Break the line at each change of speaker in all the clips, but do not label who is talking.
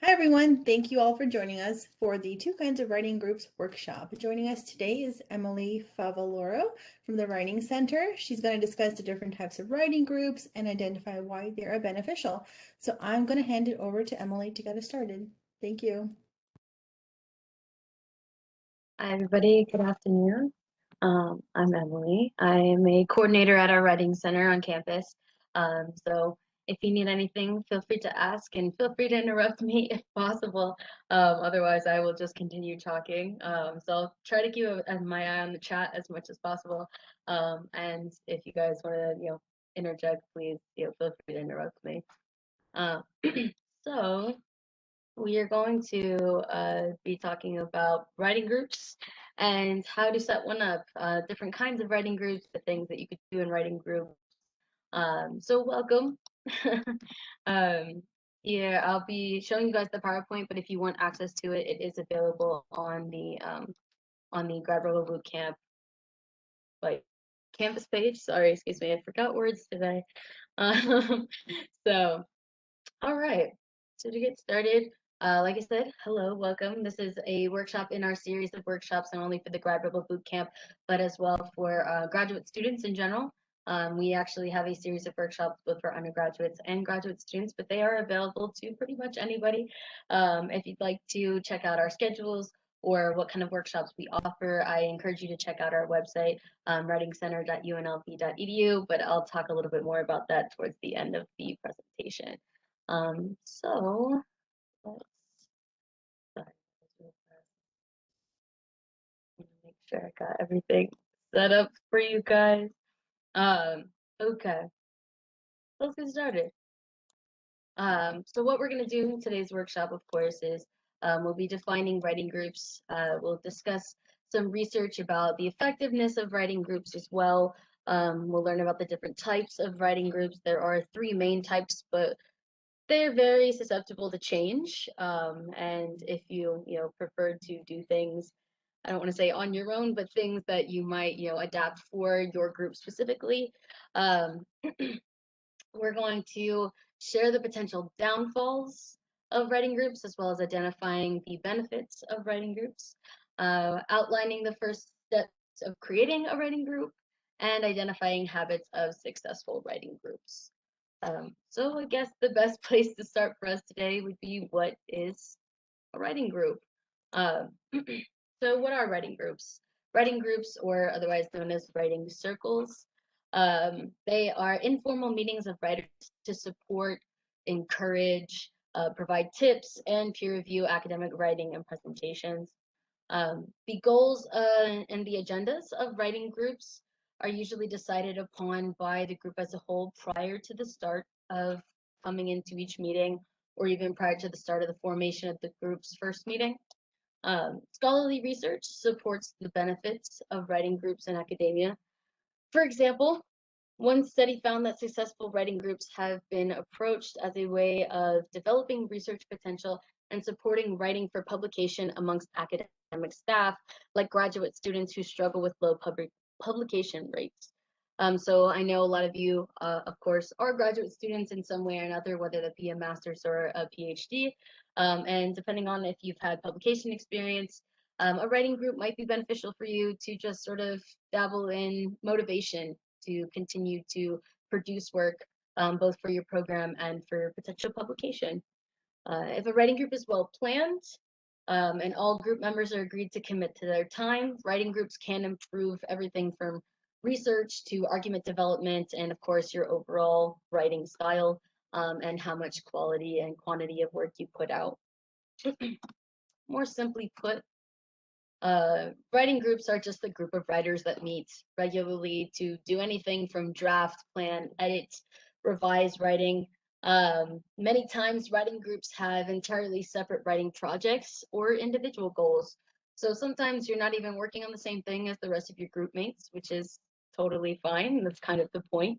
Hi everyone, thank you all for joining us for the Two Kinds of Writing Groups workshop. Joining us today is Emily Favaloro from the Writing Center. She's going to discuss the different types of writing groups and identify why they are beneficial. So I'm going to hand it over to Emily to get us started. Thank you.
Hi, everybody. Good afternoon. I'm Emily. I am a coordinator at our Writing Center on campus. So if you need anything, feel free to ask and feel free to interrupt me if possible. Otherwise, I will just continue talking. So I'll try to keep my eye on the chat as much as possible. And if you guys want to, interject, please, feel free to interrupt me. Uh, so we are going to be talking about writing groups and how to set one up, different kinds of writing groups, the things that you could do in writing groups. So welcome. um, yeah, I'll be showing you guys the PowerPoint, but if you want access to it, it is available on the GRWB Bootcamp like campus page. Sorry, excuse me, I forgot words today. Um, so all right. So to get started, like I said, hello, welcome. This is a workshop in our series of workshops, not only for the GRWB Bootcamp, but as well for graduate students in general. We actually have a series of workshops both for undergraduates and graduate students, but they are available to pretty much anybody. If you'd like to check out our schedules or what kind of workshops we offer, I encourage you to check out our website, writingcenter.unlv.edu, but I'll talk a little bit more about that towards the end of the presentation. So let's sorry, make sure I got everything set up for you guys. Okay, let's get started. So what we're going to do in today's workshop, of course, is we'll be defining writing groups. We'll discuss some research about the effectiveness of writing groups as well. We'll learn about the different types of writing groups. There are three main types, but they're very susceptible to change. And if you prefer to do things, I don't want to say on your own, but things that you might adapt for your group specifically. Um, we're going to share the potential downfalls of writing groups as well as identifying the benefits of writing groups, outlining the first steps of creating a writing group, and identifying habits of successful writing groups. So I guess the best place to start for us today would be, what is a writing group? Um, so what are writing groups? Writing groups, or otherwise known as writing circles, they are informal meetings of writers to support, encourage, provide tips, and peer review academic writing and presentations. The goals and the agendas of writing groups are usually decided upon by the group as a whole prior to the start of coming into each meeting, or even prior to the start of the formation of the group's first meeting. Scholarly research supports the benefits of writing groups in academia. For example, one study found that successful writing groups have been approached as a way of developing research potential and supporting writing for publication amongst academic staff, like graduate students who struggle with low publication rates. So I know a lot of you, of course, are graduate students in some way or another, whether that be a master's or a PhD. And depending on if you've had publication experience, a writing group might be beneficial for you to just sort of dabble in motivation to continue to produce work, both for your program and for potential publication. If a writing group is well planned, and all group members are agreed to commit to their time, writing groups can improve everything from research to argument development, and of course your overall writing style, and how much quality and quantity of work you put out. More simply put, writing groups are just a group of writers that meet regularly to do anything from draft, plan, edit, revise writing. Many times writing groups have entirely separate writing projects or individual goals. So sometimes you're not even working on the same thing as the rest of your group mates, which is totally fine. That's kind of the point.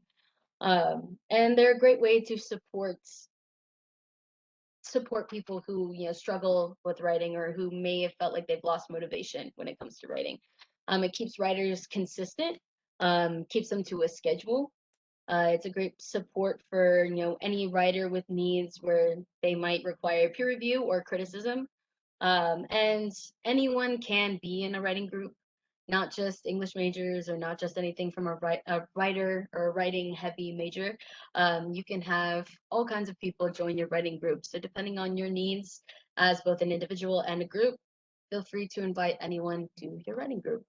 And they're a great way to support people who struggle with writing, or who may have felt like they've lost motivation when it comes to writing. It keeps writers consistent, keeps them to a schedule, It's a great support for any writer with needs where they might require peer review or criticism. And anyone can be in a writing group, not just English majors or not just anything from a writer or a writing heavy major. You can have all kinds of people join your writing group. So depending on your needs as both an individual and a group, feel free to invite anyone to your writing group.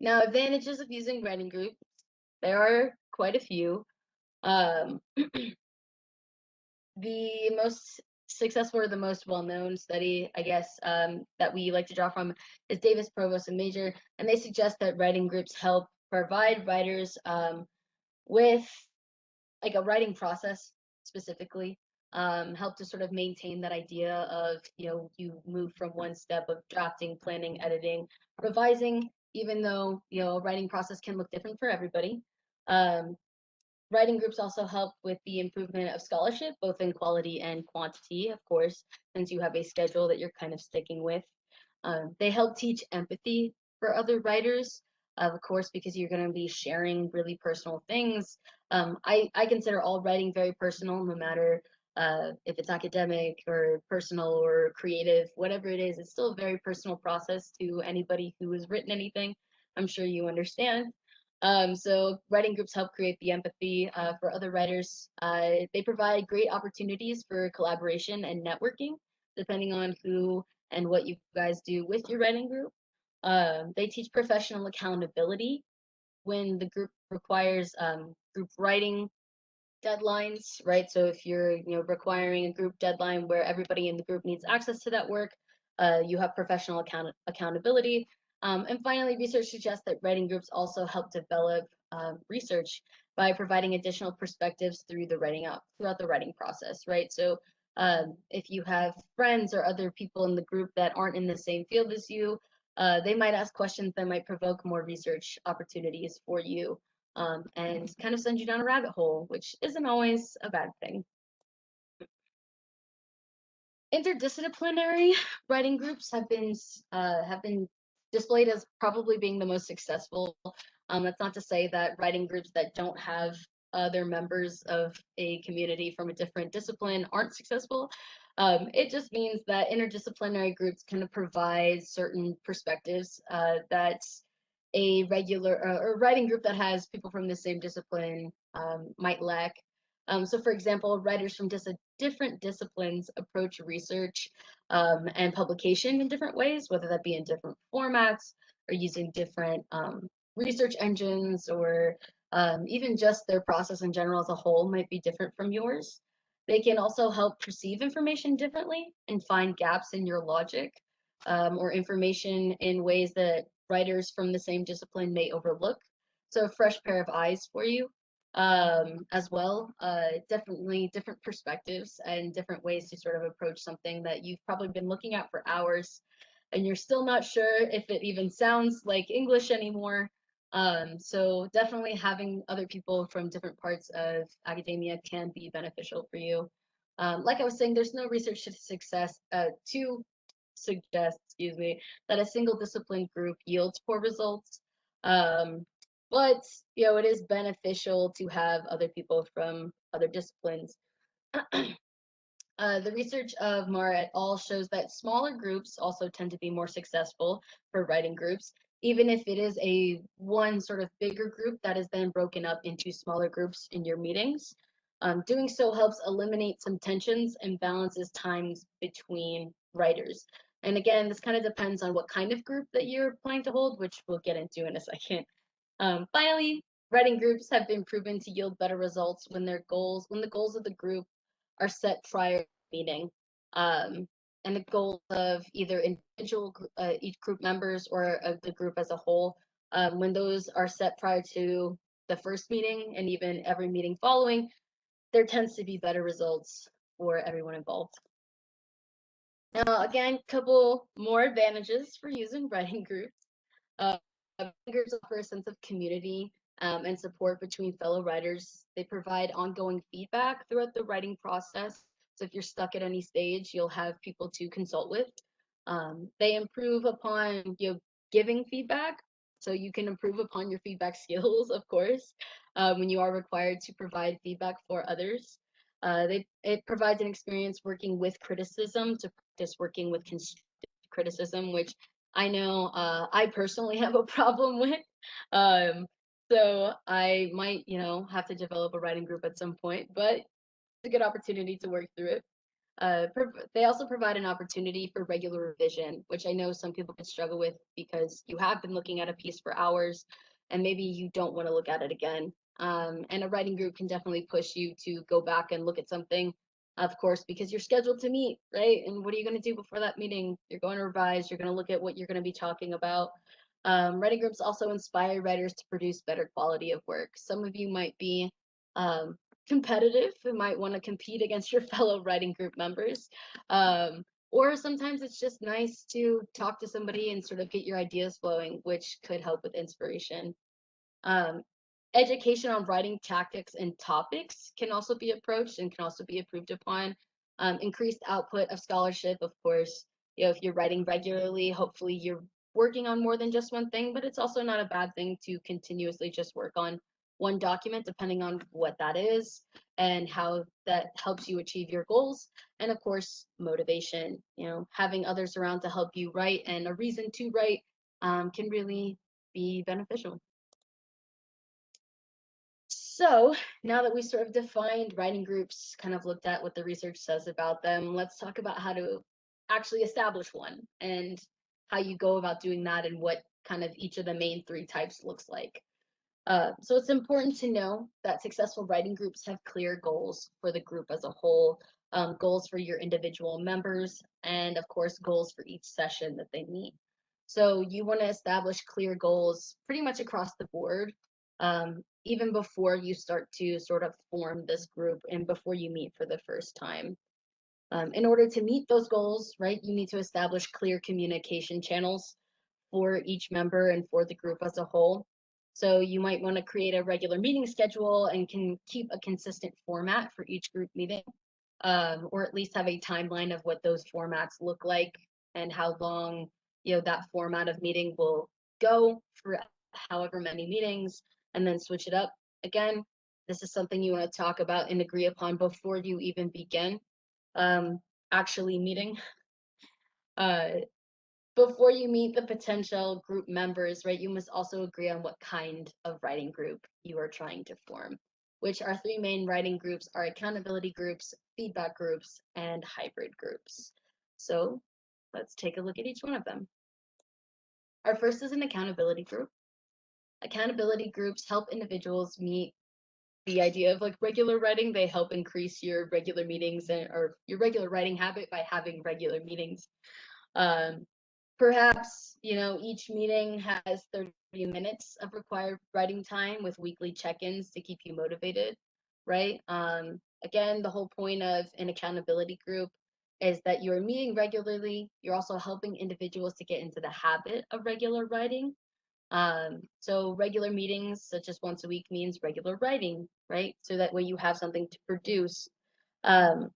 Now, advantages of using writing groups, there are quite a few. Um, the most successful or the most well-known study, I guess, that we like to draw from is Davis, Provost, and Major, and they suggest that writing groups help provide writers with like a writing process specifically, help to sort of maintain that idea of you move from one step of drafting, planning, editing, revising, even though a writing process can look different for everybody. Writing groups also help with the improvement of scholarship, both in quality and quantity, of course, since you have a schedule that you're kind of sticking with. They help teach empathy for other writers, of course, because you're going to be sharing really personal things. I consider all writing very personal, no matter if it's academic or personal or creative, whatever it is, it's still a very personal process to anybody who has written anything. I'm sure you understand. So writing groups help create the empathy for other writers. They provide great opportunities for collaboration and networking, depending on who and what you guys do with your writing group. They teach professional accountability when the group requires group writing deadlines, right? So if you're requiring a group deadline where everybody in the group needs access to that work, you have professional accountability. And finally, research suggests that writing groups also help develop research by providing additional perspectives throughout the writing process, right? So if you have friends or other people in the group that aren't in the same field as you, they might ask questions that might provoke more research opportunities for you, and kind of send you down a rabbit hole, which isn't always a bad thing. Interdisciplinary writing groups have been displayed as probably being the most successful. That's not to say that writing groups that don't have other members of a community from a different discipline aren't successful. It just means that interdisciplinary groups can provide certain perspectives that a regular or writing group that has people from the same discipline might lack. So, for example, writers from different disciplines approach research and publication in different ways, whether that be in different formats or using different research engines, or even just their process in general as a whole might be different from yours. They can also help perceive information differently and find gaps in your logic, or information in ways that writers from the same discipline may overlook. So, a fresh pair of eyes for you as well. Definitely different perspectives and different ways to sort of approach something that you've probably been looking at for hours and you're still not sure if it even sounds like English anymore. So definitely having other people from different parts of academia can be beneficial for you. Like I was saying, there's no research to suggest, excuse me, that a single discipline group yields poor results. Um, but it is beneficial to have other people from other disciplines. The research of Mara et al. Shows that smaller groups also tend to be more successful for writing groups, even if it is a one sort of bigger group that is then broken up into smaller groups in your meetings. Doing so helps eliminate some tensions and balances times between writers. And again, this kind of depends on what kind of group that you're planning to hold, which we'll get into in a second. Finally, writing groups have been proven to yield better results when the goals of the group are set prior to the meeting. And the goals of either each group members or of the group as a whole, when those are set prior to the first meeting and even every meeting following, there tends to be better results for everyone involved. Now, again, a couple more advantages for using writing groups. Uh, Groups offer a sense of community and support between fellow writers. They provide ongoing feedback throughout the writing process. So if you're stuck at any stage, you'll have people to consult with. They improve upon giving feedback. So you can improve upon your feedback skills, of course, when you are required to provide feedback for others. It provides an experience working with criticism to practice working with constructive criticism, which I know I personally have a problem with. Um, so I might, have to develop a writing group at some point, but it's a good opportunity to work through it. They also provide an opportunity for regular revision, which I know some people could struggle with because you have been looking at a piece for hours and maybe you don't want to look at it again. And a writing group can definitely push you to go back and look at something, of course, because you're scheduled to meet, right? And what are you going to do before that meeting? You're going to revise, you're going to look at what you're going to be talking about. Writing groups also inspire writers to produce better quality of work. Some of you might be um, competitive who might want to compete against your fellow writing group members. Or sometimes it's just nice to talk to somebody and sort of get your ideas flowing, which could help with inspiration. Um, Education on writing tactics and topics can also be approached and can also be improved upon. Increased output of scholarship, of course. If you're writing regularly, hopefully you're working on more than just one thing, but it's also not a bad thing to continuously just work on one document, depending on what that is and how that helps you achieve your goals. And of course, motivation, having others around to help you write and a reason to write can really be beneficial. So now that we sort of defined writing groups, kind of looked at what the research says about them, let's talk about how to actually establish one and how you go about doing that and what kind of each of the main three types looks like. So it's important to know that successful writing groups have clear goals for the group as a whole, goals for your individual members, and of course, goals for each session that they meet. So you want to establish clear goals pretty much across the board, even before you start to sort of form this group and before you meet for the first time. In order to meet those goals, right, you need to establish clear communication channels for each member and for the group as a whole. So you might want to create a regular meeting schedule and can keep a consistent format for each group meeting, or at least have a timeline of what those formats look like and how long that format of meeting will go for however many meetings, and then switch it up. Again, this is something you want to talk about and agree upon before you even begin actually meeting. Before you meet the potential group members, right, you must also agree on what kind of writing group you are trying to form, which our three main writing groups are accountability groups, feedback groups, and hybrid groups. So let's take a look at each one of them. Our first is an accountability group. Accountability groups help individuals meet the idea of like regular writing. They help increase your regular meetings or your regular writing habit by having regular meetings. Perhaps, each meeting has 30 minutes of required writing time with weekly check-ins to keep you motivated, right? Again, the whole point of an accountability group is that you're meeting regularly. You're also helping individuals to get into the habit of regular writing. So regular meetings, such as once a week, means regular writing, right? So that way you have something to produce. Um,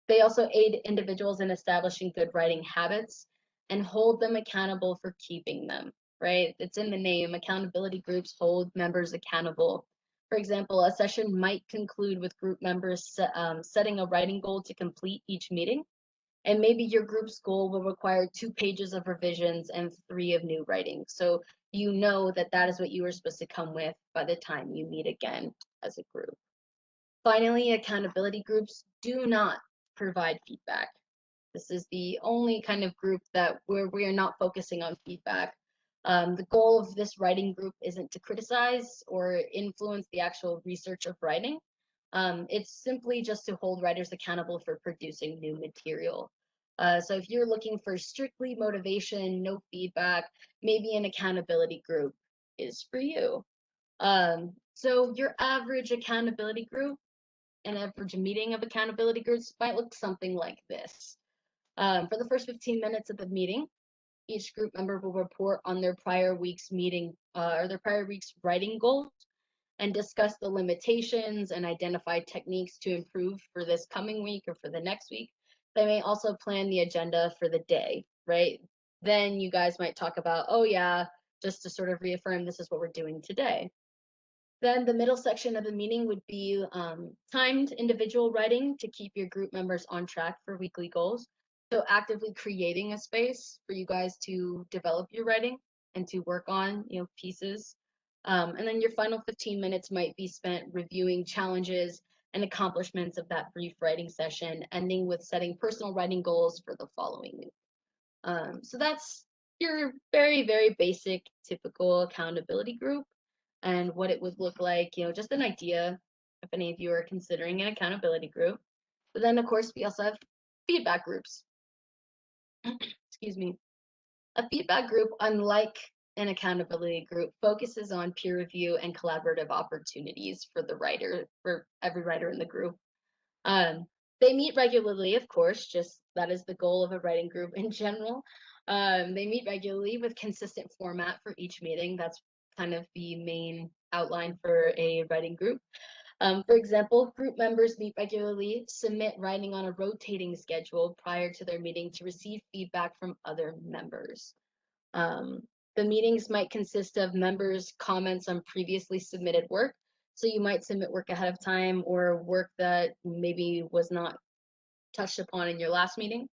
they also aid individuals in establishing good writing habits and hold them accountable for keeping them, right? It's in the name. Accountability groups hold members accountable. For example, a session might conclude with group members setting a writing goal to complete each meeting. And maybe your group's goal will require 2 pages of revisions and 3 of new writing. So you know that that is what you are supposed to come with by the time you meet again as a group. Finally, accountability groups do not provide feedback. This is the only kind of group where we are not focusing on feedback. The goal of this writing group isn't to criticize or influence the actual research of writing. It's simply just to hold writers accountable for producing new material. So if you're looking for strictly motivation, no feedback, maybe an accountability group is for you. So your average accountability group, an average meeting of accountability groups might look something like this. For the first 15 minutes of the meeting, each group member will report on their prior week's meeting or their prior week's writing goals and discuss the limitations and identify techniques to improve for this coming week or for the next week. They may also plan the agenda for the day, right? Then you guys might talk about, oh yeah, just to sort of reaffirm this is what we're doing today. Then the middle section of the meeting would be timed individual writing to keep your group members on track for weekly goals. So actively creating a space for you guys to develop your writing and to work on, pieces. And then your final 15 minutes might be spent reviewing challenges and accomplishments of that brief writing session, ending with setting personal writing goals for the following week. So that's your very, very basic, typical accountability group and what it would look like, just an idea if any of you are considering an accountability group. But then, of course, we also have feedback groups. Excuse me. A feedback group, unlike an accountability group, focuses on peer review and collaborative opportunities for every writer in the group. Um, they meet regularly, of course, just that is the goal of a writing group in general. They meet regularly with consistent format for each meeting. That's kind of the main outline for a writing group. For example, group members meet regularly, submit writing on a rotating schedule prior to their meeting to receive feedback from other members. Um, the meetings might consist of members' comments on previously submitted work. So you might submit work ahead of time or work that maybe was not touched upon in your last meeting.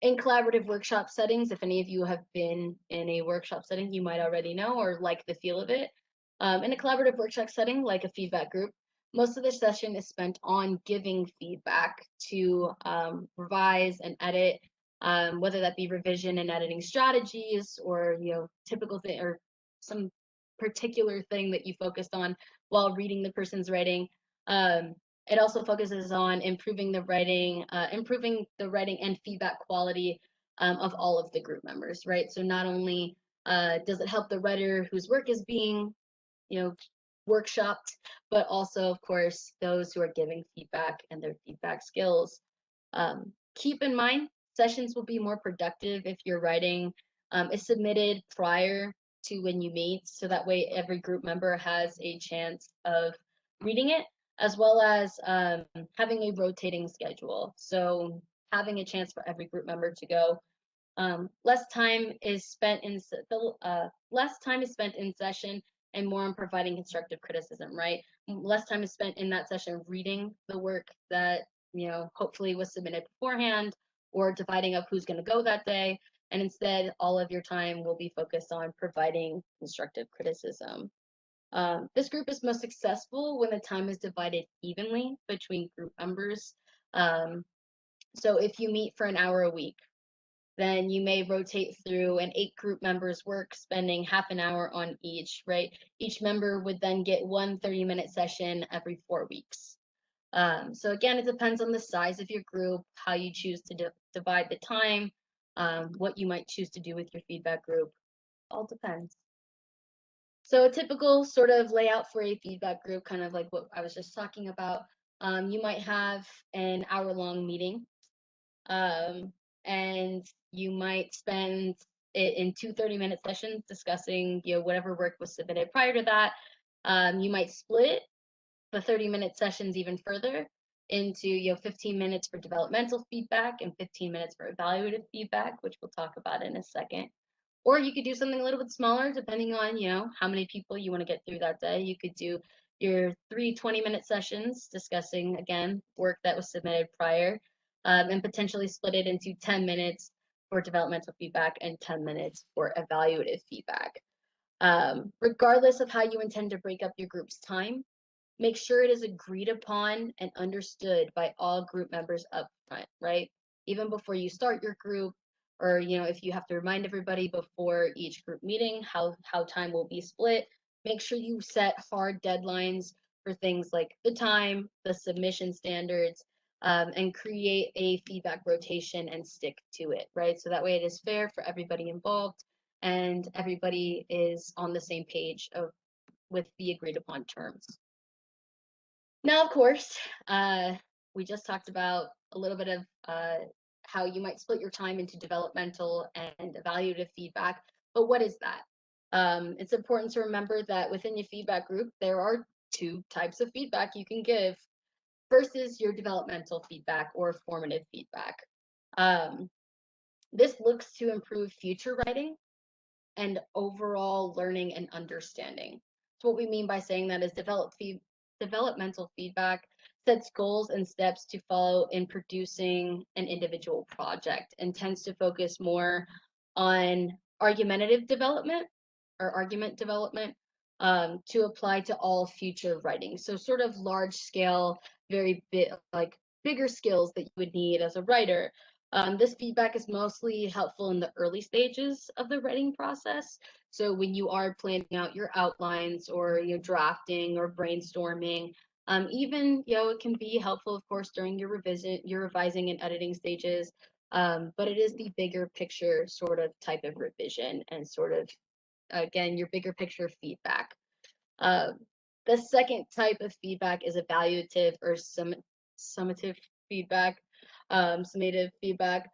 In collaborative workshop settings, if any of you have been in a workshop setting, you might already know or like the feel of it. In a collaborative workshop setting, like a feedback group, most of the session is spent on giving feedback to revise and edit, whether that be revision and editing strategies or typical thing or some particular thing that you focused on while reading the person's writing. It also focuses on improving the writing and feedback quality of all of the group members, right? So not only does it help the writer whose work is being, workshopped, but also, of course, those who are giving feedback and their feedback skills. Keep in mind, sessions will be more productive if your writing is submitted prior to when you meet, so that way every group member has a chance of reading it, as well as having a rotating schedule. So having a chance for every group member to go. Less time is spent in session and more on providing constructive criticism, right? Less time is spent in that session reading the work that hopefully was submitted beforehand, or dividing up who's going to go that day, and instead all of your time will be focused on providing constructive criticism. This group is most successful when the time is divided evenly between group members. So if you meet for an hour a week, then you may rotate through an 8 group members' work, spending half an hour on each, right? Each member would then get one 30-minute session every 4 weeks. So again, it depends on the size of your group, how you choose to divide the time, what you might choose to do with your feedback group. All depends. So a typical sort of layout for a feedback group, kind of like what I was just talking about, you might have an hour-long meeting, and you might spend it in 2 30-minute sessions discussing whatever work was submitted prior to that. You might split the 30-minute sessions even further into 15 minutes for developmental feedback and 15 minutes for evaluative feedback, which we'll talk about in a second. Or you could do something a little bit smaller, depending on how many people you want to get through that day. You could do your 3 20-minute sessions discussing, again, work that was submitted prior, and potentially split it into 10 minutes for developmental feedback and 10 minutes for evaluative feedback. Regardless of how you intend to break up your group's time, make sure it is agreed upon and understood by all group members up front, right? Even before you start your group, or if you have to remind everybody before each group meeting how time will be split, make sure you set hard deadlines for things like the time, the submission standards, and create a feedback rotation and stick to it, right? So that way it is fair for everybody involved and everybody is on the same page with the agreed upon terms. Now, of course, we just talked about a little bit of how you might split your time into developmental and evaluative feedback, but what is that? It's important to remember that within your feedback group, there are 2 types of feedback you can give. First is your developmental feedback or formative feedback. This looks to improve future writing and overall learning and understanding. So what we mean by saying that is developmental feedback sets goals and steps to follow in producing an individual project and tends to focus more on argumentative development or argument development to apply to all future writing. So sort of large scale, very big, like bigger skills that you would need as a writer. This feedback is mostly helpful in the early stages of the writing process. So when you are planning out your outlines or you're drafting or brainstorming, even it can be helpful, of course, during your revising and editing stages. But it is the bigger picture sort of type of revision and sort of again your bigger picture feedback. Uh, the second type of feedback is evaluative or summative feedback. Summative feedback.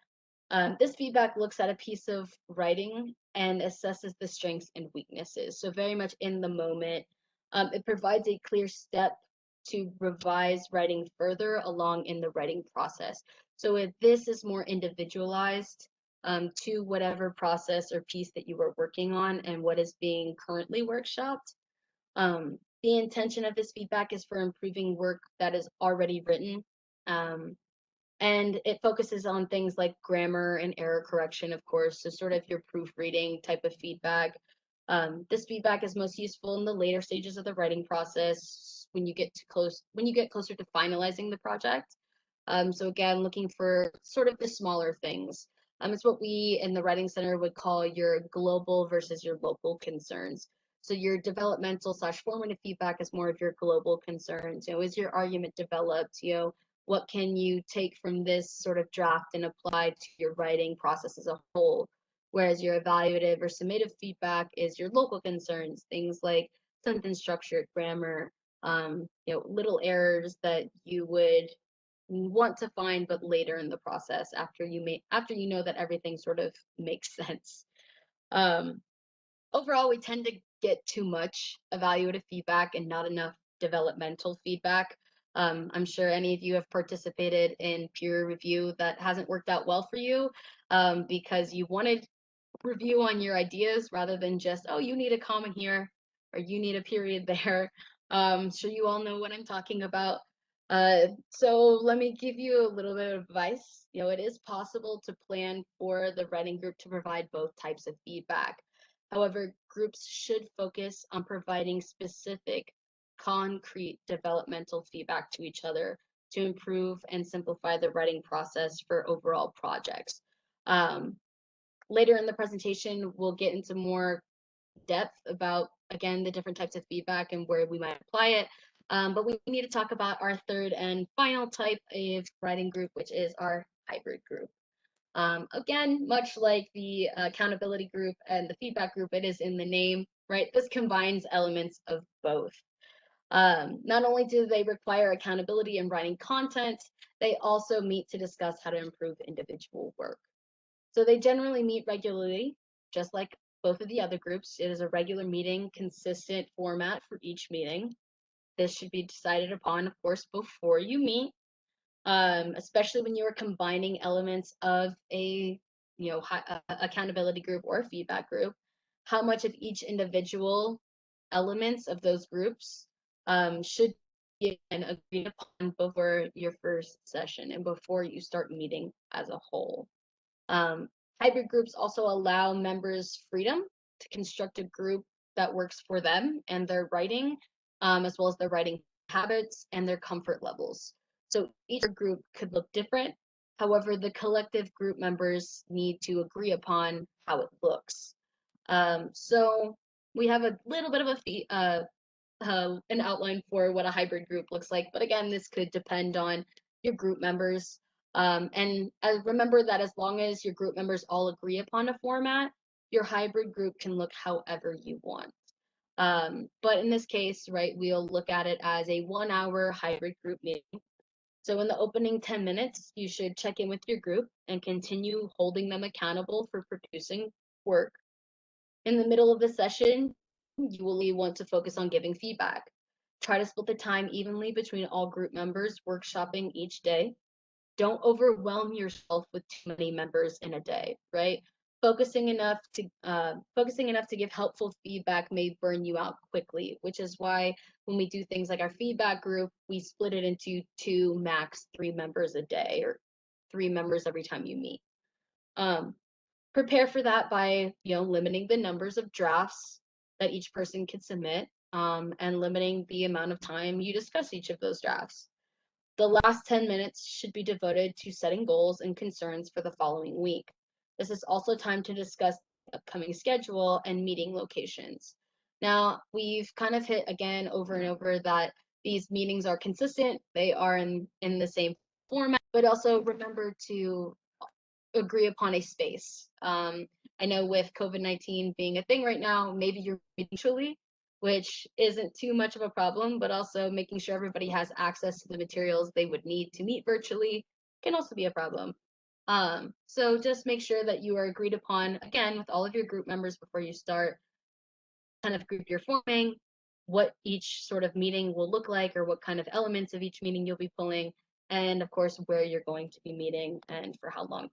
This feedback looks at a piece of writing and assesses the strengths and weaknesses. So very much in the moment. It provides a clear step to revise writing further along in the writing process. So if this is more individualized to whatever process or piece that you are working on and what is being currently workshopped. The intention of this feedback is for improving work that is already written. Um, and it focuses on things like grammar and error correction, of course, so sort of your proofreading type of feedback. This feedback is most useful in the later stages of the writing process when you get closer to finalizing the project. So again, looking for sort of the smaller things. It's what we in the Writing Center would call your global versus your local concerns. So your developmental / formative feedback is more of your global concerns. Is your argument developed? What can you take from this sort of draft and apply to your writing process as a whole? Whereas your evaluative or summative feedback is your local concerns, things like sentence structure, grammar, little errors that you would want to find, but later in the process after you know that everything sort of makes sense. Um, Overall, we tend to get too much evaluative feedback and not enough developmental feedback. I'm sure any of you have participated in peer review that hasn't worked out well for you because you wanted review on your ideas rather than just, oh, you need a comma here or you need a period there. Sure you all know what I'm talking about. So let me give you a little bit of advice. It is possible to plan for the writing group to provide both types of feedback. However, groups should focus on providing specific, concrete developmental feedback to each other to improve and simplify the writing process for overall projects. Later in the presentation, we'll get into more depth about, again, the different types of feedback and where we might apply it. But we need to talk about our third and final type of writing group, which is our hybrid group. Again, much like the accountability group and the feedback group, it is in the name, right? This combines elements of both. Not only do they require accountability in writing content, they also meet to discuss how to improve individual work. So they generally meet regularly, just like both of the other groups. It is a regular meeting, consistent format for each meeting. This should be decided upon, of course, before you meet, especially when you are combining elements of a accountability group or feedback group. How much of each individual elements of those groups should be agreed upon before your first session and before you start meeting as a whole. Hybrid groups also allow members freedom to construct a group that works for them and their writing, as well as their writing habits and their comfort levels. So each group could look different. However, the collective group members need to agree upon how it looks. So we have a little bit of an outline for what a hybrid group looks like. But again, this could depend on your group members. And remember that as long as your group members all agree upon a format, your hybrid group can look however you want. But in this case, right, we'll look at it as a 1-hour hybrid group meeting. So in the opening 10 minutes, you should check in with your group and continue holding them accountable for producing work. In the middle of the session, you will want to focus on giving feedback. Try to split the time evenly between all group members workshopping each day. Don't overwhelm yourself with too many members in a day, right? focusing enough to give helpful feedback may burn you out quickly, which is why when we do things like our feedback group, we split it into 2, max 3 members a day, or 3 members every time you meet. Prepare for that by limiting the numbers of drafts that each person can submit, and limiting the amount of time you discuss each of those drafts. The last 10 minutes should be devoted to setting goals and concerns for the following week. This is also time to discuss the upcoming schedule and meeting locations. Now, we've kind of hit again over and over that these meetings are consistent. They are in the same format, but also remember to agree upon a space. I know with COVID-19 being a thing right now, maybe you're mutually, which isn't too much of a problem, but also making sure everybody has access to the materials they would need to meet virtually can also be a problem. So just make sure that you are agreed upon, again, with all of your group members before you start, kind of group you're forming, what each sort of meeting will look like, or what kind of elements of each meeting you'll be pulling, and of course, where you're going to be meeting and for how long.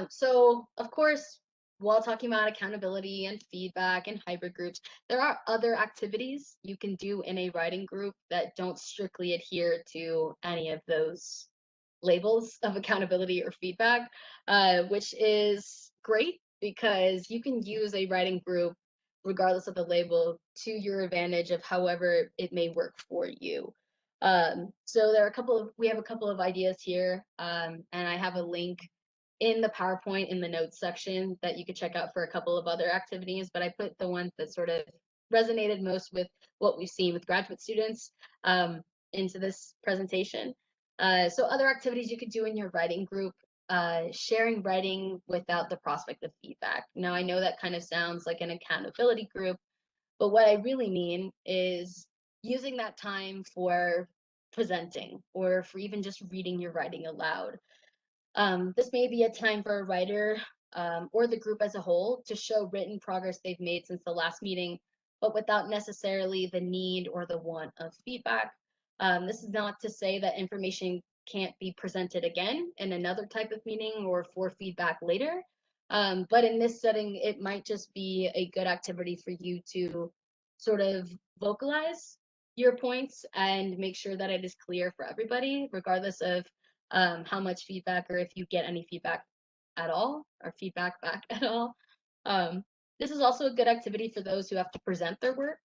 So of course, while talking about accountability and feedback and hybrid groups, there are other activities you can do in a writing group that don't strictly adhere to any of those labels of accountability or feedback, which is great because you can use a writing group regardless of the label to your advantage of however it may work for you. So we have a couple of ideas here, and I have a link in the PowerPoint in the notes section that you could check out for a couple of other activities, but I put the ones that sort of resonated most with what we've seen with graduate students into this presentation. So other activities you could do in your writing group, sharing writing without the prospect of feedback. Now, I know that kind of sounds like an accountability group, but what I really mean is using that time for presenting or for even just reading your writing aloud. This may be a time for a writer or the group as a whole to show written progress they've made since the last meeting, but without necessarily the need or the want of feedback. This is not to say that information can't be presented again in another type of meeting or for feedback later. But in this setting, it might just be a good activity for you to sort of vocalize your points and make sure that it is clear for everybody, regardless of how much feedback, or if you get any feedback at all, or feedback back at all. This is also a good activity for those who have to present their work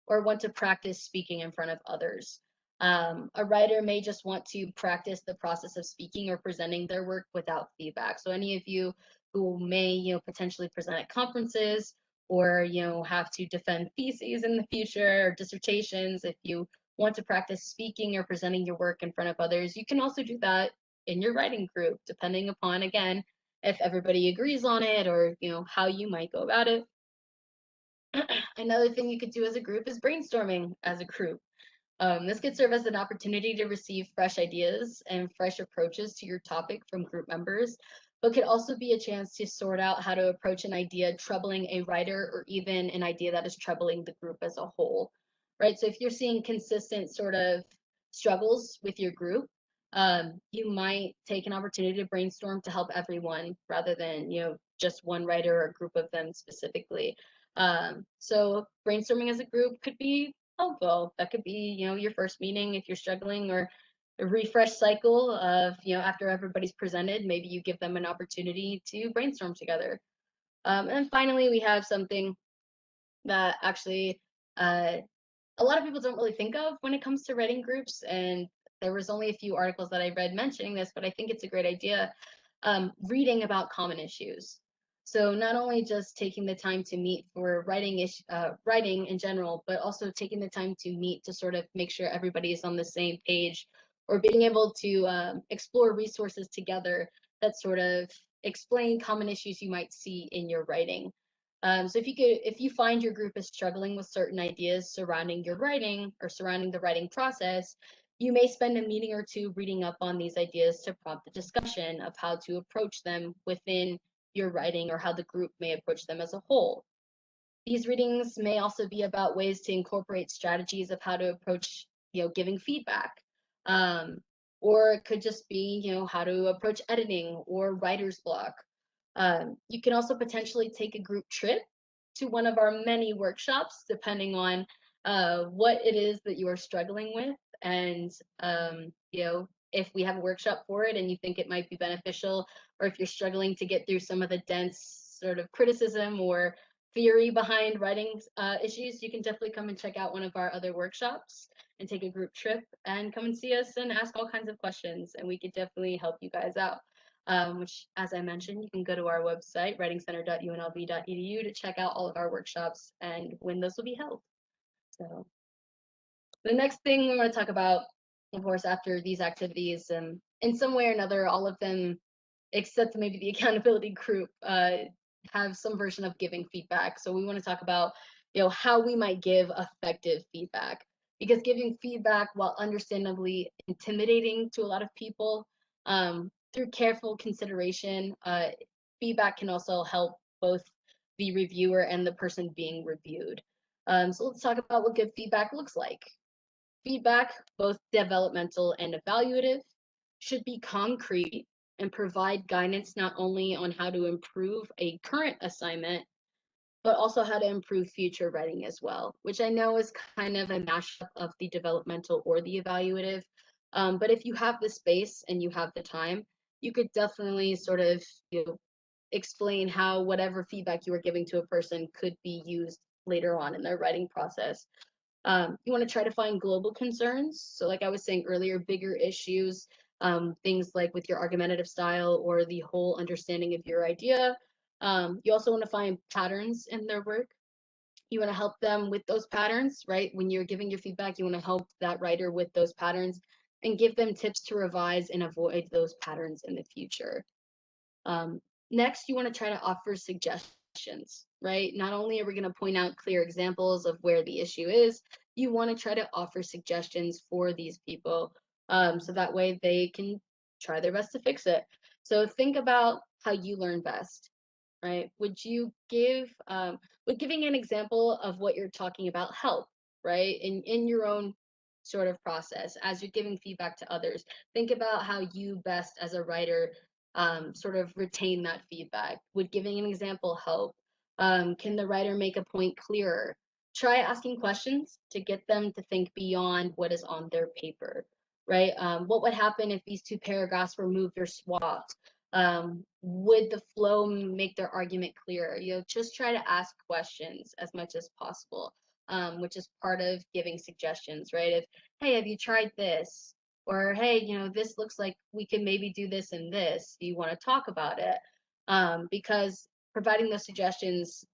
or want to practice speaking in front of others. A writer may just want to practice the process of speaking or presenting their work without feedback. So any of you who may, potentially present at conferences, or have to defend theses in the future or dissertations, if you want to practice speaking or presenting your work in front of others, you can also do that in your writing group, depending upon, again, if everybody agrees on it, or how you might go about it. Another thing you could do as a group is brainstorming as a group. This could serve as an opportunity to receive fresh ideas and fresh approaches to your topic from group members, but could also be a chance to sort out how to approach an idea troubling a writer, or even an idea that is troubling the group as a whole, right? So if you're seeing consistent sort of struggles with your group, you might take an opportunity to brainstorm to help everyone rather than, just one writer or a group of them specifically. So brainstorming as a group could be helpful. That could be, your first meeting if you're struggling, or a refresh cycle of, after everybody's presented, maybe you give them an opportunity to brainstorm together. And finally, we have something that actually a lot of people don't really think of when it comes to writing groups. And there was only a few articles that I read mentioning this, but I think it's a great idea. Reading about common issues. So not only just taking the time to meet for writing in general, but also taking the time to meet to sort of make sure everybody is on the same page, or being able to explore resources together that sort of explain common issues you might see in your writing. So if you find your group is struggling with certain ideas surrounding your writing or surrounding the writing process, you may spend a meeting or two reading up on these ideas to prompt a discussion of how to approach them within your writing, or how the group may approach them as a whole. These readings may also be about ways to incorporate strategies of how to approach, giving feedback. Or it could just be, how to approach editing or writer's block. You can also potentially take a group trip to one of our many workshops, depending on what it is that you are struggling with. And, if we have a workshop for it and you think it might be beneficial, or if you're struggling to get through some of the dense sort of criticism or theory behind writing issues, you can definitely come and check out one of our other workshops and take a group trip and come and see us and ask all kinds of questions. And we could definitely help you guys out. Which, as I mentioned, you can go to our website, writingcenter.unlv.edu, to check out all of our workshops and when those will be held. So the next thing we want to talk about, of course, after these activities, in some way or another, all of them, except maybe the accountability group, have some version of giving feedback. So we want to talk about, how we might give effective feedback, because giving feedback, while understandably intimidating to a lot of people, through careful consideration, feedback can also help both the reviewer and the person being reviewed. So let's talk about what good feedback looks like. Feedback, both developmental and evaluative, should be concrete and provide guidance not only on how to improve a current assignment, but also how to improve future writing as well, which I know is kind of a mashup of the developmental or the evaluative. But if you have the space and you have the time, you could definitely sort of explain how whatever feedback you were giving to a person could be used later on in their writing process. You want to try to find global concerns. So like I was saying earlier, bigger issues, things like with your argumentative style or the whole understanding of your idea. You also want to find patterns in their work. You want to help them with those patterns, right? When you're giving your feedback, you want to help that writer with those patterns and give them tips to revise and avoid those patterns in the future. Next, you want to try to offer suggestions, right? Not only are we going to point out clear examples of where the issue is, you want to try to offer suggestions for these people, so that way they can try their best to fix it. So think about how you learn best, right? Would giving an example of what you're talking about help, right? In your own sort of process as you're giving feedback to others. Think about how you best as a writer sort of retain that feedback. Would giving an example help? Can the writer make a point clearer? Try asking questions to get them to think beyond what is on their paper, right? What would happen if these two paragraphs were moved or swapped? Would the flow make their argument clearer? Just try to ask questions as much as possible, which is part of giving suggestions, right? If, hey, have you tried this? Or, hey, this looks like we can maybe do this and this. Do you want to talk about it? Because providing those suggestions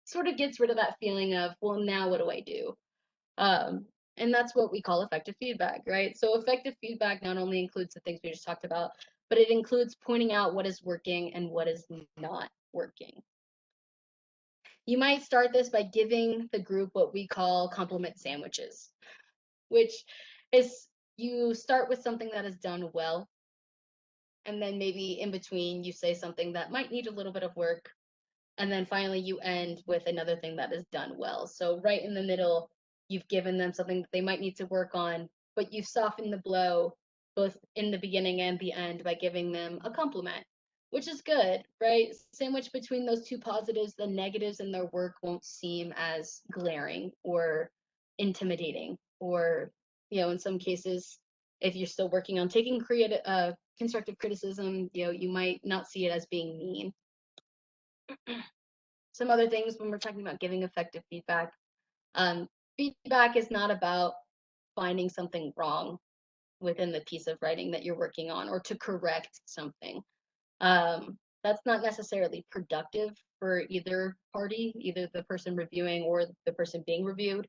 sort of gets rid of that feeling of, well, now what do I do? Um, and that's what we call effective feedback, right? So effective feedback not only includes the things we just talked about, but it includes pointing out what is working and what is not working. You might start this by giving the group what we call compliment sandwiches, which is you start with something that is done well, and then maybe in between you say something that might need a little bit of work, and then finally you end with another thing that is done well. So right in the middle, you've given them something that they might need to work on, but you've softened the blow both in the beginning and the end by giving them a compliment, which is good, right? Sandwich between those two positives, the negatives in their work won't seem as glaring or intimidating, or in some cases, if you're still working on taking constructive criticism, you might not see it as being mean. Some other things when we're talking about giving effective feedback. Feedback is not about finding something wrong within the piece of writing that you're working on or to correct something. That's not necessarily productive for either party, either the person reviewing or the person being reviewed.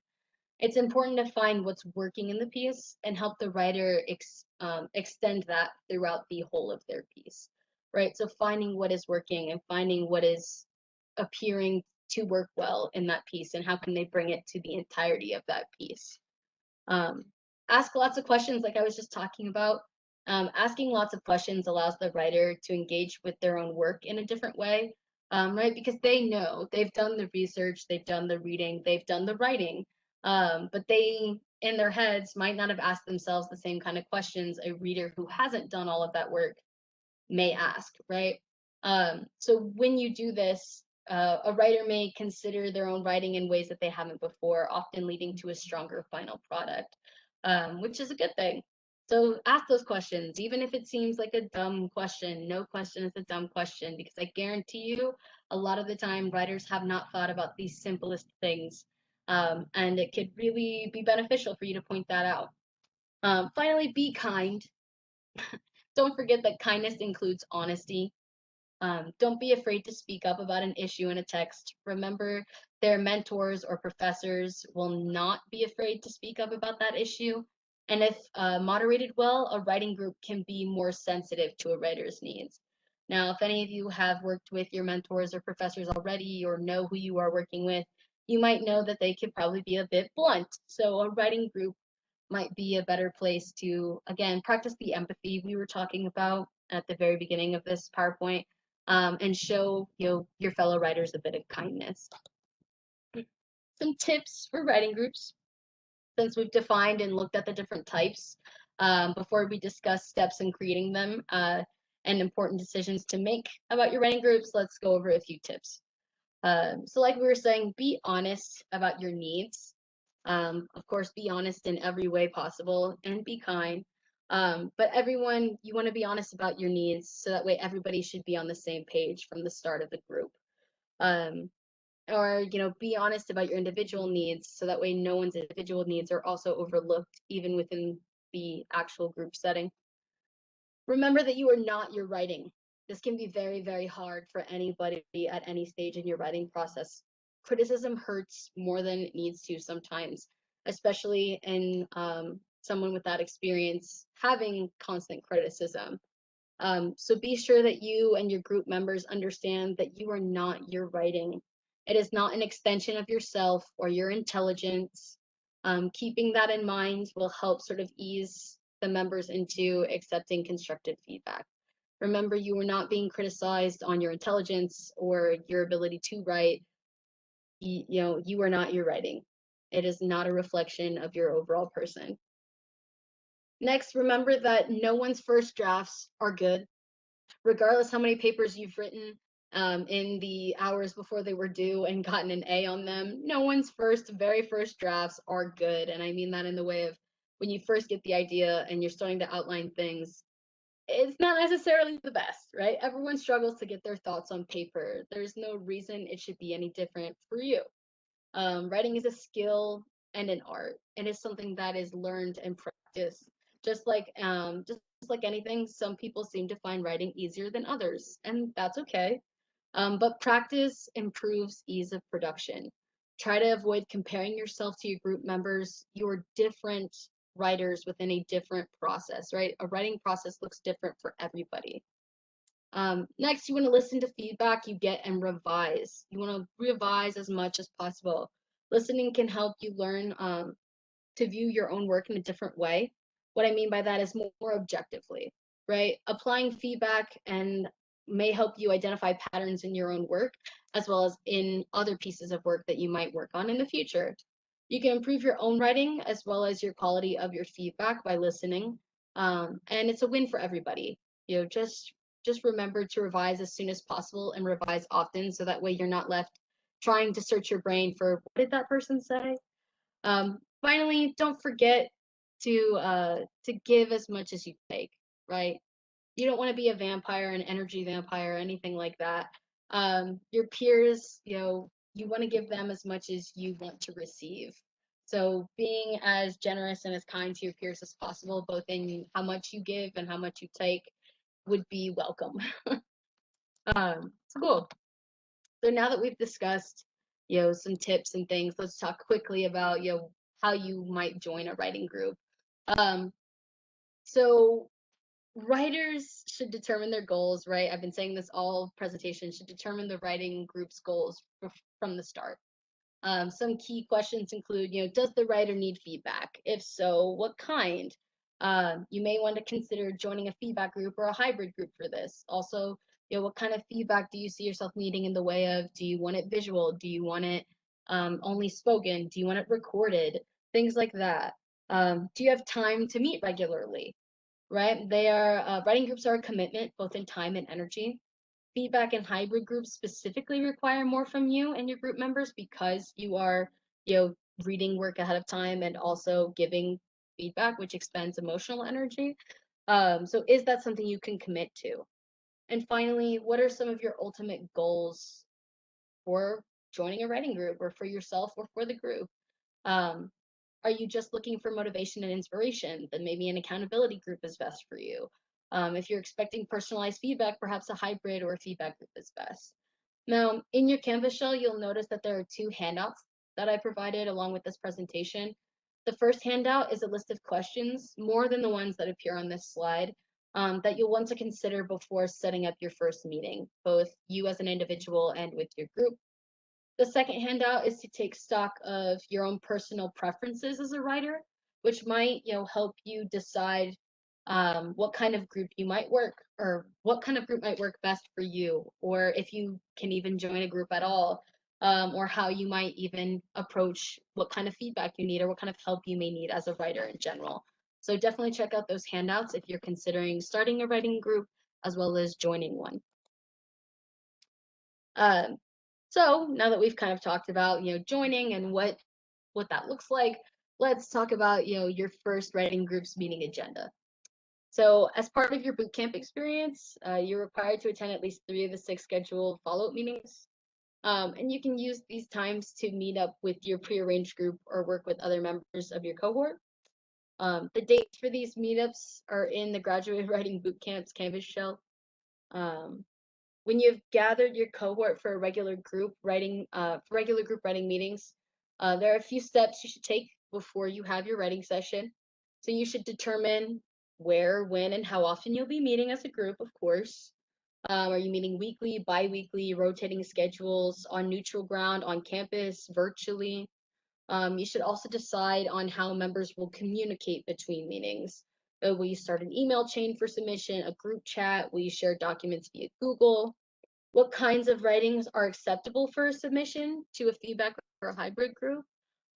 It's important to find what's working in the piece and help the writer extend that throughout the whole of their piece, right? So finding what is working and finding what is appearing to work well in that piece and how can they bring it to the entirety of that piece. Um, Ask lots of questions like I was just talking about. Asking lots of questions allows the writer to engage with their own work in a different way, right? Because they know they've done the research, they've done the reading, they've done the writing, but they in their heads might not have asked themselves the same kind of questions a reader who hasn't done all of that work may ask, right? So when you do this, a writer may consider their own writing in ways that they haven't before, often leading to a stronger final product, which is a good thing. So ask those questions, even if it seems like a dumb question. No question is a dumb question, because I guarantee you, a lot of the time, writers have not thought about these simplest things, and it could really be beneficial for you to point that out. Finally, be kind. Don't forget that kindness includes honesty. Don't be afraid to speak up about an issue in a text. Remember, their mentors or professors will not be afraid to speak up about that issue. And if moderated well, a writing group can be more sensitive to a writer's needs. Now, if any of you have worked with your mentors or professors already, or know who you are working with, you might know that they could probably be a bit blunt. So a writing group might be a better place to, again, practice the empathy we were talking about at the very beginning of this PowerPoint, and show your fellow writers a bit of kindness. Some tips for writing groups, since we've defined and looked at the different types, before we discuss steps in creating them, and important decisions to make about your writing groups, let's go over a few tips. So like we were saying, be honest about your needs. Of course, be honest in every way possible, and be kind. But everyone, you want to be honest about your needs, so that way everybody should be on the same page from the start of the group. Um, or, be honest about your individual needs, so that way no one's individual needs are also overlooked, even within the actual group setting. Remember that you are not your writing. This can be very, very hard for anybody at any stage in your writing process. Criticism hurts more than it needs to sometimes, especially in someone with that experience having constant criticism. So be sure that you and your group members understand that you are not your writing. It is not an extension of yourself or your intelligence. Keeping that in mind will help sort of ease the members into accepting constructive feedback. Remember, you are not being criticized on your intelligence or your ability to write. You are not your writing. It is not a reflection of your overall person. Next, remember that no one's first drafts are good, regardless how many papers you've written in the hours before they were due and gotten an A on them. No one's very first drafts are good. And I mean that in the way of, when you first get the idea and you're starting to outline things, it's not necessarily the best, right? Everyone struggles to get their thoughts on paper. There's no reason it should be any different for you. Writing is a skill and an art. It is something that is learned and practiced. Just like anything, some people seem to find writing easier than others, and that's okay. But practice improves ease of production. Try to avoid comparing yourself to your group members. You're different writers within a different process, right? A writing process looks different for everybody. Next, you want to listen to feedback you get and revise. You want to revise as much as possible. Listening can help you learn to view your own work in a different way. What I mean by that is more objectively, right? Applying feedback and may help you identify patterns in your own work, as well as in other pieces of work that you might work on in the future. You can improve your own writing as well as your quality of your feedback by listening. And it's a win for everybody. Just remember to revise as soon as possible and revise often, so that way you're not left trying to search your brain for, what did that person say? Finally, don't forget to give as much as you take, right? You don't want to be a vampire, an energy vampire, or anything like that. Your peers, you want to give them as much as you want to receive. So being as generous and as kind to your peers as possible, both in how much you give and how much you take, would be welcome. So cool. So now that we've discussed, some tips and things, let's talk quickly about, how you might join a writing group. Um, so writers should determine their goals, right? I've been saying this all presentation, should determine the writing group's goals from the start. Some key questions include, does the writer need feedback? If so, what kind? You may want to consider joining a feedback group or a hybrid group for this. Also, what kind of feedback do you see yourself needing in the way of, do you want it visual? Do you want it only spoken? Do you want it recorded? Things like that. Do you have time to meet regularly? Right? Writing groups are a commitment, both in time and energy. feedback and hybrid groups specifically require more from you and your group members because you are, reading work ahead of time and also giving feedback, which expends emotional energy. So is that something you can commit to? And finally, what are some of your ultimate goals for joining a writing group or for yourself or for the group? Um, are you just looking for motivation and inspiration? Then maybe an accountability group is best for you. If you're expecting personalized feedback, perhaps a hybrid or a feedback group is best. Now, in your Canvas shell, you'll notice that there are two handouts that I provided along with this presentation. The first handout is a list of questions, more than the ones that appear on this slide, that you'll want to consider before setting up your first meeting, both you as an individual and with your group. The second handout is to take stock of your own personal preferences as a writer, which might, help you decide what kind of group you might work or what kind of group might work best for you, or if you can even join a group at all, or how you might even approach what kind of feedback you need or what kind of help you may need as a writer in general. So definitely check out those handouts if you're considering starting a writing group as well as joining one. Um, so now that we've kind of talked about, joining and what that looks like, let's talk about, your first writing group's meeting agenda. So as part of your bootcamp experience, you're required to attend at least 3 of the 6 scheduled follow-up meetings. And you can use these times to meet up with your prearranged group or work with other members of your cohort. The dates for these meetups are in the Graduate Writing Bootcamp's Canvas shell. When you've gathered your cohort for a regular group writing meetings, there are a few steps you should take before you have your writing session. So you should determine where, when, and how often you'll be meeting as a group, of course. Are you meeting weekly, bi-weekly, rotating schedules, on neutral ground, on campus, virtually? You should also decide on how members will communicate between meetings. Will you start an email chain for submission, a group chat? Will you share documents via Google? What kinds of writings are acceptable for a submission to a feedback or a hybrid group?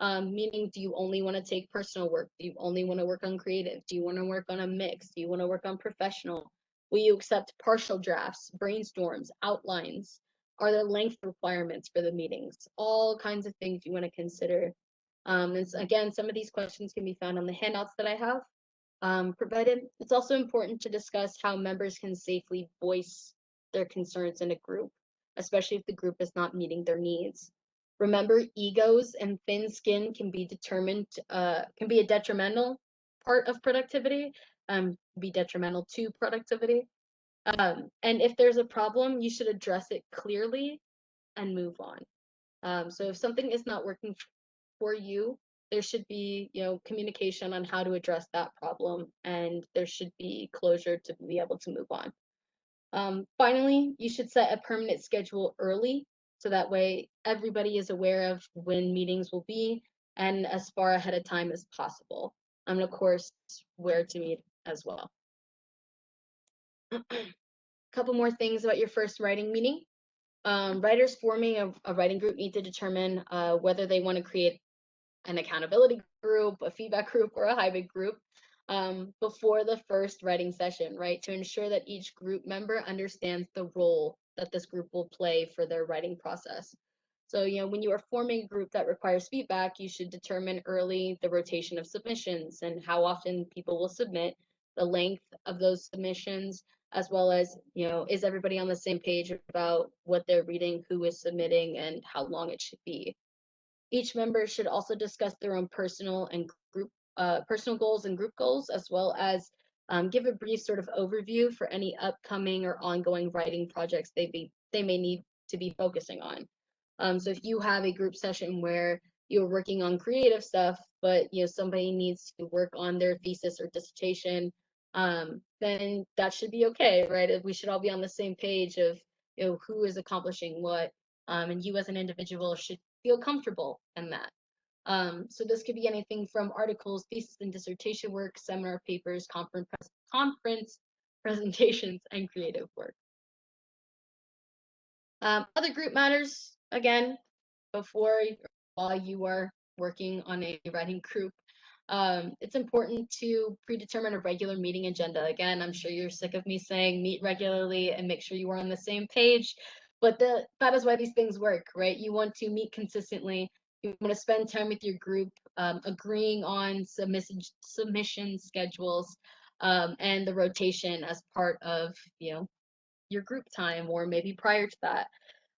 Meaning, do you only want to take personal work? Do you only want to work on creative? Do you want to work on a mix? Do you want to work on professional? Will you accept partial drafts, brainstorms, outlines? Are there length requirements for the meetings? All kinds of things you want to consider. And again, some of these questions can be found on the handouts that I have provided. It's also important to discuss how members can safely voice their concerns in a group, especially if the group is not meeting their needs. Remember, egos and thin skin can be can be a detrimental part of productivity, be detrimental to productivity. And if there's a problem, you should address it clearly and move on. So if something is not working for you, there should be, communication on how to address that problem, and there should be closure to be able to move on. Finally, you should set a permanent schedule early, so that way everybody is aware of when meetings will be and as far ahead of time as possible. And of course, where to meet as well. A couple more things about your first writing meeting. Writers forming a writing group need to determine whether they want to create an accountability group, a feedback group, or a hybrid group before the first writing session, right? To ensure that each group member understands the role that this group will play for their writing process. So, when you are forming a group that requires feedback, you should determine early the rotation of submissions and how often people will submit, the length of those submissions, as well as, is everybody on the same page about what they're reading, who is submitting, and how long it should be. Each member should also discuss their own personal and group personal goals and group goals, as well as give a brief sort of overview for any upcoming or ongoing writing projects they may need to be focusing on. So if you have a group session where you're working on creative stuff, but somebody needs to work on their thesis or dissertation, then that should be okay, right? We should all be on the same page of who is accomplishing what, and you as an individual should feel comfortable in that. So this could be anything from articles, thesis and dissertation work, seminar papers, conference presentations, and creative work. Other group matters, again, before while you are working on a writing group. It's important to predetermine a regular meeting agenda. Again, I'm sure you're sick of me saying meet regularly and make sure you are on the same page, but that is why these things work, right? You want to meet consistently. You want to spend time with your group, agreeing on submission schedules, and the rotation as part of, your group time, or maybe prior to that.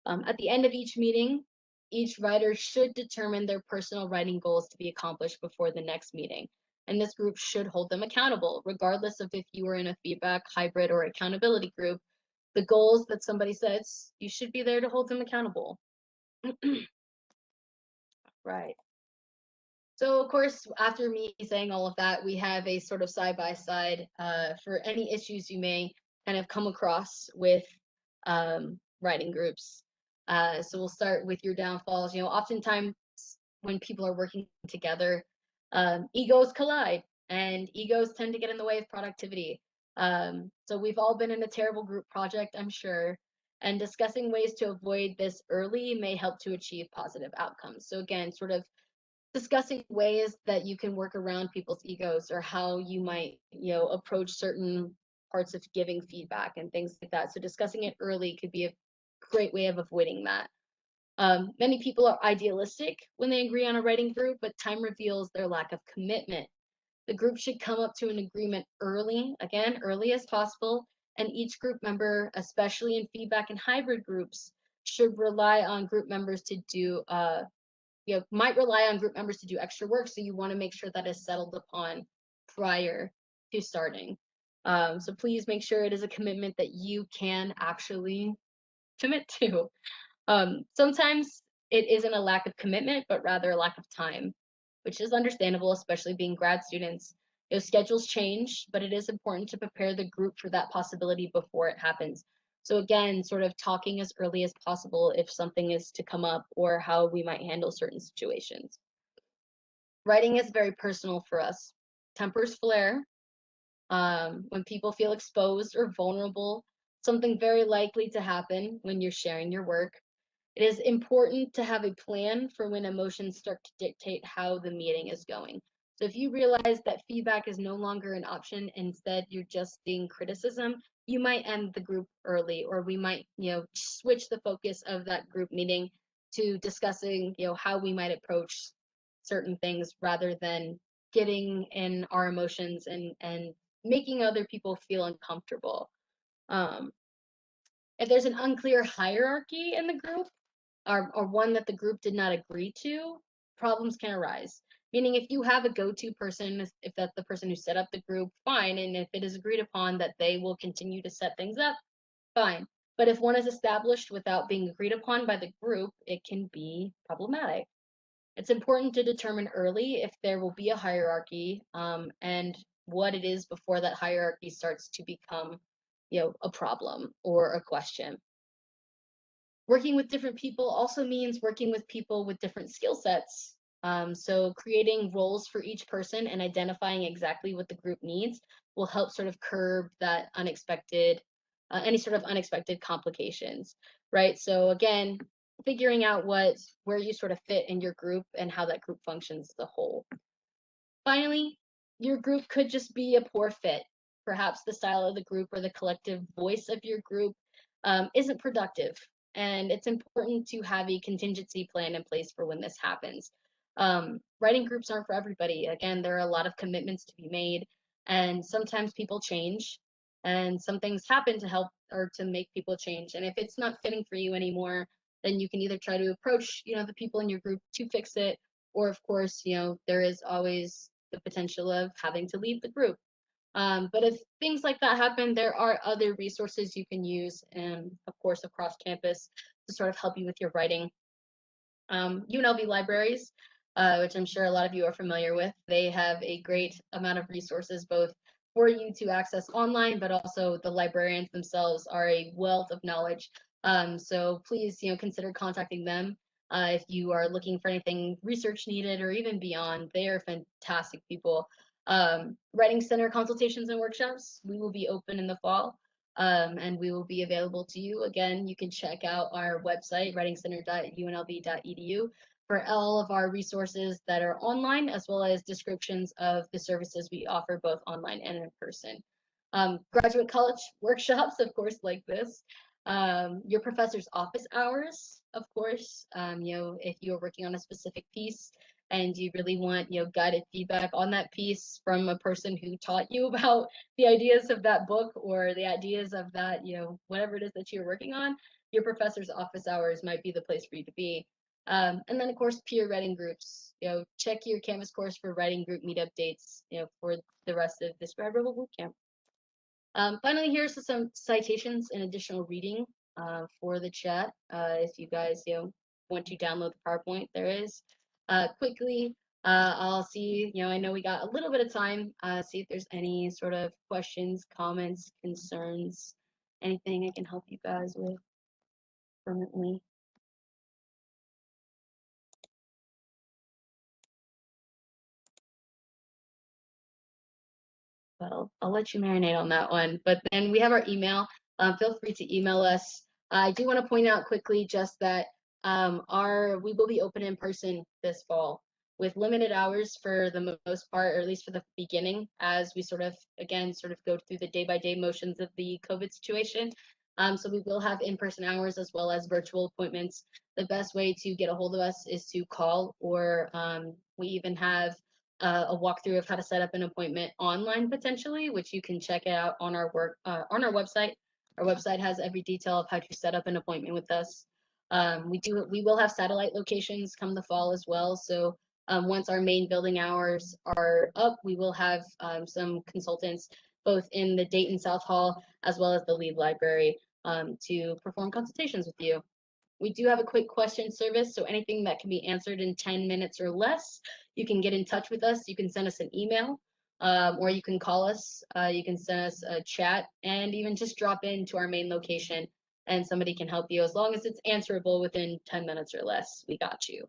At the end of each meeting, each writer should determine their personal writing goals to be accomplished before the next meeting. And this group should hold them accountable, regardless of if you are in a feedback, hybrid, or accountability group. The goals that somebody sets, you should be there to hold them accountable. Right. So of course, after me saying all of that, we have a sort of side by side for any issues you may kind of come across with writing groups. So we'll start with your downfalls. Oftentimes when people are working together, egos collide, and egos tend to get in the way of productivity. So we've all been in a terrible group project, I'm sure, and discussing ways to avoid this early may help to achieve positive outcomes. So again, sort of discussing ways that you can work around people's egos, or how you might, approach certain parts of giving feedback and things like that. So discussing it early could be a great way of avoiding that. Many people are idealistic when they agree on a writing group, but time reveals their lack of commitment. The group should come up to an agreement early, again, early as possible, and each group member, especially in feedback and hybrid groups, should rely on group members to do might rely on group members to do extra work. So you want to make sure that is settled upon prior to starting. So please make sure it is a commitment that you can actually commit to. Sometimes it isn't a lack of commitment, but rather a lack of time, which is understandable, especially being grad students. Schedules change, but it is important to prepare the group for that possibility before it happens. So again, sort of talking as early as possible if something is to come up, or how we might handle certain situations. Writing is very personal for us. Tempers flare. When people feel exposed or vulnerable, something very likely to happen when you're sharing your work. It is important to have a plan for when emotions start to dictate how the meeting is going. So if you realize that feedback is no longer an option, instead you're just seeing criticism, you might end the group early, or we might, switch the focus of that group meeting to discussing, how we might approach certain things, rather than getting in our emotions and making other people feel uncomfortable. Um, if there's an unclear hierarchy in the group, or one that the group did not agree to, problems can arise. Meaning, if you have a go-to person, if that's the person who set up the group, fine. And if it is agreed upon that they will continue to set things up, fine. But if one is established without being agreed upon by the group, it can be problematic. It's important to determine early if there will be a hierarchy, and what it is before that hierarchy starts to become, a problem or a question. Working with different people also means working with people with different skill sets. So creating roles for each person and identifying exactly what the group needs will help sort of curb that any sort of unexpected complications, right? So again, figuring out where you sort of fit in your group and how that group functions as a whole. Finally, your group could just be a poor fit. Perhaps the style of the group or the collective voice of your group isn't productive. And it's important to have a contingency plan in place for when this happens. Writing groups aren't for everybody. Again, there are a lot of commitments to be made, and sometimes people change, and some things happen to help or to make people change. And if it's not fitting for you anymore, then you can either try to approach, the people in your group to fix it, or of course, there is always the potential of having to leave the group. But if things like that happen, there are other resources you can use, and of course, across campus to sort of help you with your writing. UNLV libraries, which I'm sure a lot of you are familiar with, they have a great amount of resources, both for you to access online, but also the librarians themselves are a wealth of knowledge. So please, consider contacting them if you are looking for anything research needed or even beyond. They are fantastic people. Writing Center consultations and workshops, we will be open in the fall. And we will be available to you. Again, you can check out our website, writingcenter.unlv.edu, for all of our resources that are online, as well as descriptions of the services we offer both online and in person. Graduate college workshops, of course, like this. Your professor's office hours, of course. If you're working on a specific piece and you really want, guided feedback on that piece from a person who taught you about the ideas of that book or the ideas of that, whatever it is that you're working on, your professor's office hours might be the place for you to be. And then, of course, peer writing groups. Check your Canvas course for writing group meet updates, for the rest of this GRWB bootcamp. Finally, here's some citations and additional reading for the chat. If you guys, want to download the PowerPoint, there is. Quickly, I'll see, I know we got a little bit of time, see if there's any sort of questions, comments, concerns, anything I can help you guys with permanently. Well, I'll let you marinate on that one. But then we have our email. Feel free to email us. I do want to point out quickly just that we will be open in person this fall with limited hours for the most part, or at least for the beginning, as we sort of go through the day-by-day motions of the COVID situation. So we will have in-person hours as well as virtual appointments. The best way to get a hold of us is to call, or we even have a walkthrough of how to set up an appointment online potentially, which you can check out on our website. Our website has every detail of how to set up an appointment with us. We will have satellite locations come the fall as well. So once our main building hours are up, we will have some consultants both in the Dayton South Hall as well as the Lead Library to perform consultations with you. We do have a quick question service, so anything that can be answered in 10 minutes or less, you can get in touch with us. You can send us an email, or you can call us. You can send us a chat, and even just drop into our main location, and somebody can help you as long as it's answerable within 10 minutes or less. We got you.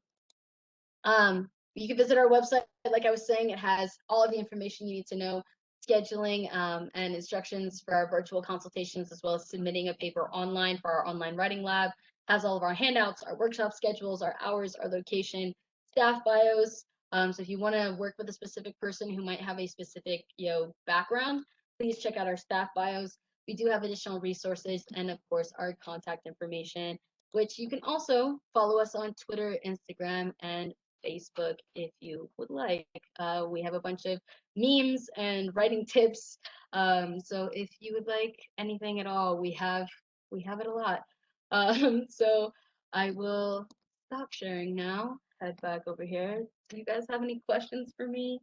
You can visit our website. Like I was saying, it has all of the information you need to know, scheduling and instructions for our virtual consultations, as well as submitting a paper online for our online writing lab. Has all of our handouts, our workshop schedules, our hours, our location, staff bios. So if you want to work with a specific person who might have a specific background, please check out our staff bios. We do have additional resources and, of course, our contact information, which you can also follow us on Twitter, Instagram, and Facebook if you would like. We have a bunch of memes and writing tips. So if you would like anything at all, we have it a lot. So I will stop sharing now. Head back over here. Do you guys have any questions for me?